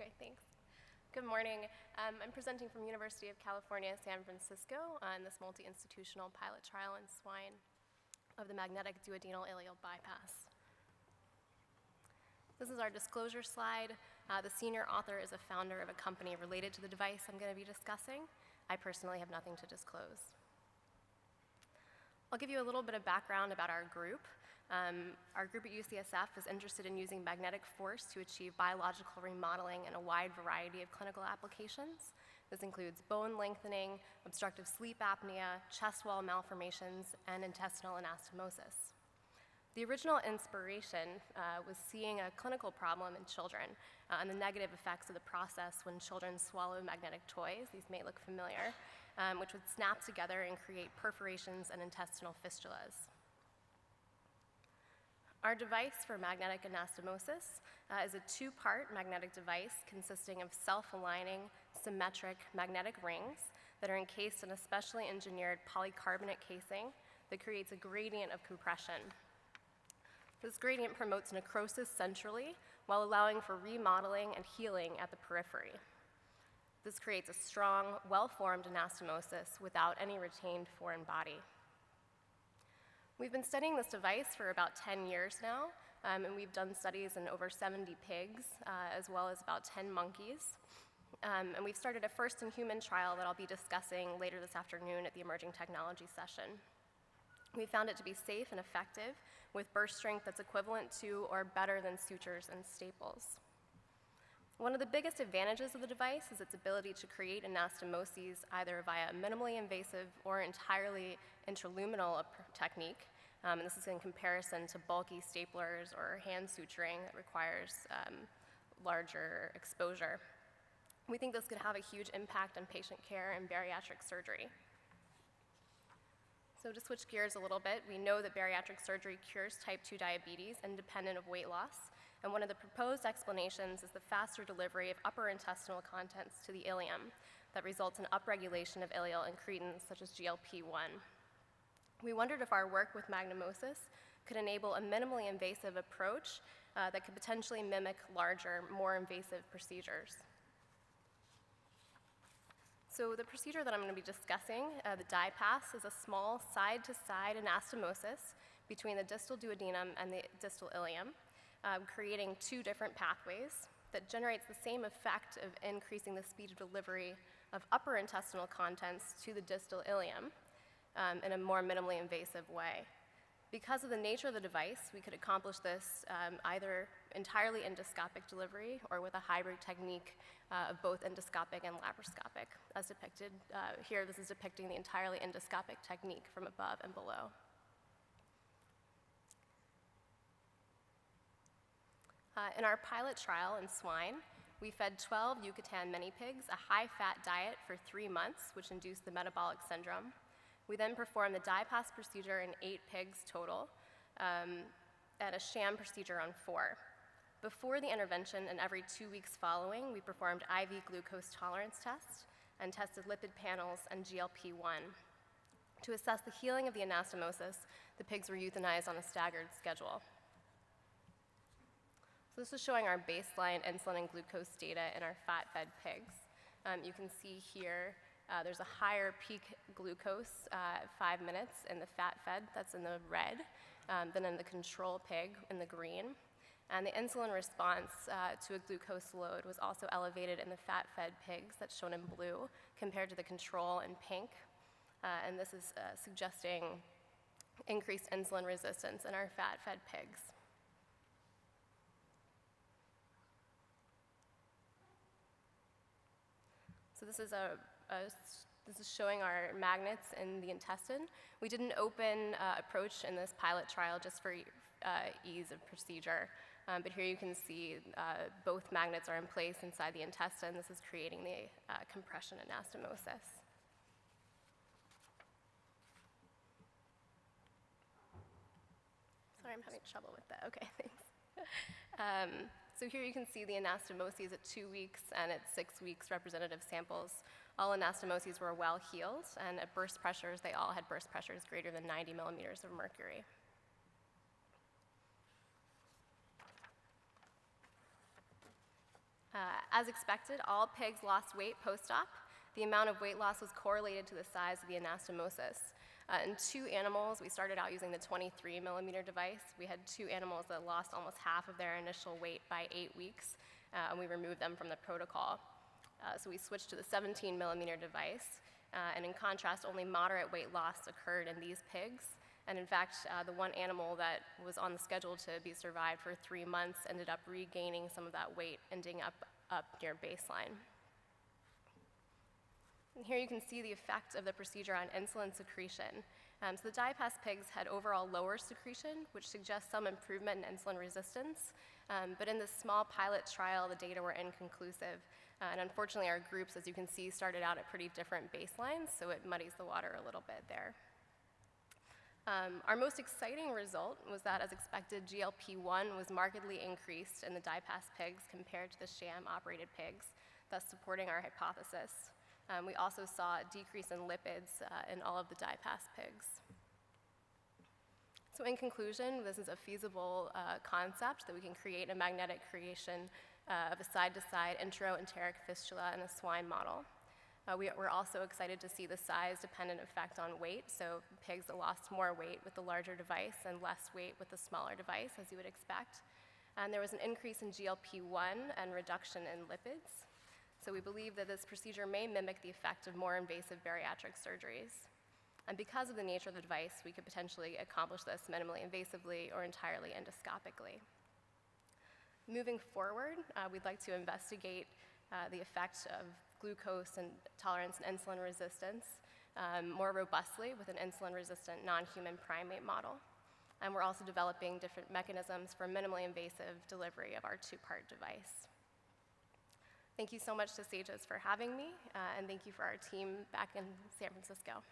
Okay, thanks. Good morning. I'm presenting from University of California, San Francisco on this multi-institutional pilot trial in swine of the magnetic duodenal-ileal bypass. This is our disclosure slide. The senior author is a founder of a company related to the device I'm going to be discussing. I personally have nothing to disclose. I'll give you a little bit of background about our group. Our group at UCSF is interested in using magnetic force to achieve biological remodeling in a wide variety of clinical applications. This includes bone lengthening, obstructive sleep apnea, chest wall malformations, and intestinal anastomosis. The original inspiration was seeing a clinical problem in children and the negative effects of the process when children swallow magnetic toys. These may look familiar, which would snap together and create perforations and intestinal fistulas. Our device for magnetic anastomosis is a two-part magnetic device consisting of self-aligning, symmetric magnetic rings that are encased in a specially engineered polycarbonate casing that creates a gradient of compression. This gradient promotes necrosis centrally while allowing for remodeling and healing at the periphery. This creates a strong, well-formed anastomosis without any retained foreign body. We've been studying this device for about 10 years now, and we've done studies in over 70 pigs, as well as about 10 monkeys. And we've started a first-in-human trial that I'll be discussing later this afternoon at the Emerging Technology session. We found it to be safe and effective with burst strength that's equivalent to or better than sutures and staples. One of the biggest advantages of the device is its ability to create anastomoses either via a minimally invasive or entirely intraluminal technique. And this is in comparison to bulky staplers or hand suturing that requires larger exposure. We think this could have a huge impact on patient care and bariatric surgery. So to switch gears a little bit, we know that bariatric surgery cures type 2 diabetes independent of weight loss, and one of the proposed explanations is the faster delivery of upper intestinal contents to the ileum that results in upregulation of ileal incretins such as GLP-1. We wondered if our work with magnemosis could enable a minimally invasive approach that could potentially mimic larger, more invasive procedures. So the procedure that I'm going to be discussing, the DIPASS, is a small side-to-side anastomosis between the distal duodenum and the distal ileum, creating two different pathways that generates the same effect of increasing the speed of delivery of upper intestinal contents to the distal ileum in a more minimally invasive way. Because of the nature of the device, we could accomplish this either entirely endoscopic delivery or with a hybrid technique of both endoscopic and laparoscopic. As depicted here, this is depicting the entirely endoscopic technique from above and below. In our pilot trial in swine, we fed 12 Yucatan mini pigs a high-fat diet for 3 months, which induced the metabolic syndrome. We then performed the DIPASS procedure in 8 pigs total, and a sham procedure on 4. Before the intervention and every 2 weeks following, we performed IV glucose tolerance tests and tested lipid panels and GLP-1. To assess the healing of the anastomosis, the pigs were euthanized on a staggered schedule. So this is showing our baseline insulin and glucose data in our fat-fed pigs. You can see here there's a higher peak glucose at 5 minutes in the fat-fed, that's in the red, than in the control pig in the green. And the insulin response to a glucose load was also elevated in the fat-fed pigs, that's shown in blue, compared to the control in pink. And this is suggesting increased insulin resistance in our fat-fed pigs. So this is showing our magnets in the intestine. We did an open approach in this pilot trial just for ease of procedure. But here you can see both magnets are in place inside the intestine. This is creating the compression anastomosis. Sorry, I'm having trouble with that. Okay, thanks. So here you can see the anastomoses at 2 weeks and at 6 weeks representative samples. All anastomoses were well healed, and at burst pressures, they all had burst pressures greater than 90 millimeters of mercury. As expected, all pigs lost weight post-op. The amount of weight loss was correlated to the size of the anastomosis. In 2 animals, we started out using the 23 millimeter device. We had 2 animals that lost almost half of their initial weight by 8 weeks, and we removed them from the protocol. So we switched to the 17 millimeter device, and in contrast, only moderate weight loss occurred in these pigs. And in fact, the one animal that was on the schedule to be survived for 3 months ended up regaining some of that weight, ending up near baseline. And here you can see the effect of the procedure on insulin secretion. So the DIPASS pigs had overall lower secretion, which suggests some improvement in insulin resistance. But in this small pilot trial, the data were inconclusive. And unfortunately, our groups, as you can see, started out at pretty different baselines, so it muddies the water a little bit there. Our most exciting result was that, as expected, GLP-1 was markedly increased in the DIPASS pigs compared to the sham-operated pigs, thus supporting our hypothesis. We also saw a decrease in lipids in all of the DIPASS pigs. So in conclusion, this is a feasible concept that we can create a magnetic creation of a side-to-side enteroenteric fistula in a swine model. We're also excited to see the size-dependent effect on weight, so pigs that lost more weight with the larger device and less weight with the smaller device, as you would expect. And there was an increase in GLP-1 and reduction in lipids. So we believe that this procedure may mimic the effect of more invasive bariatric surgeries. And because of the nature of the device, we could potentially accomplish this minimally invasively or entirely endoscopically. Moving forward, we'd like to investigate the effect of glucose and tolerance and insulin resistance more robustly with an insulin-resistant non-human primate model. And we're also developing different mechanisms for minimally invasive delivery of our 2-part device. Thank you so much to SAGES for having me, and thank you for our team back in San Francisco.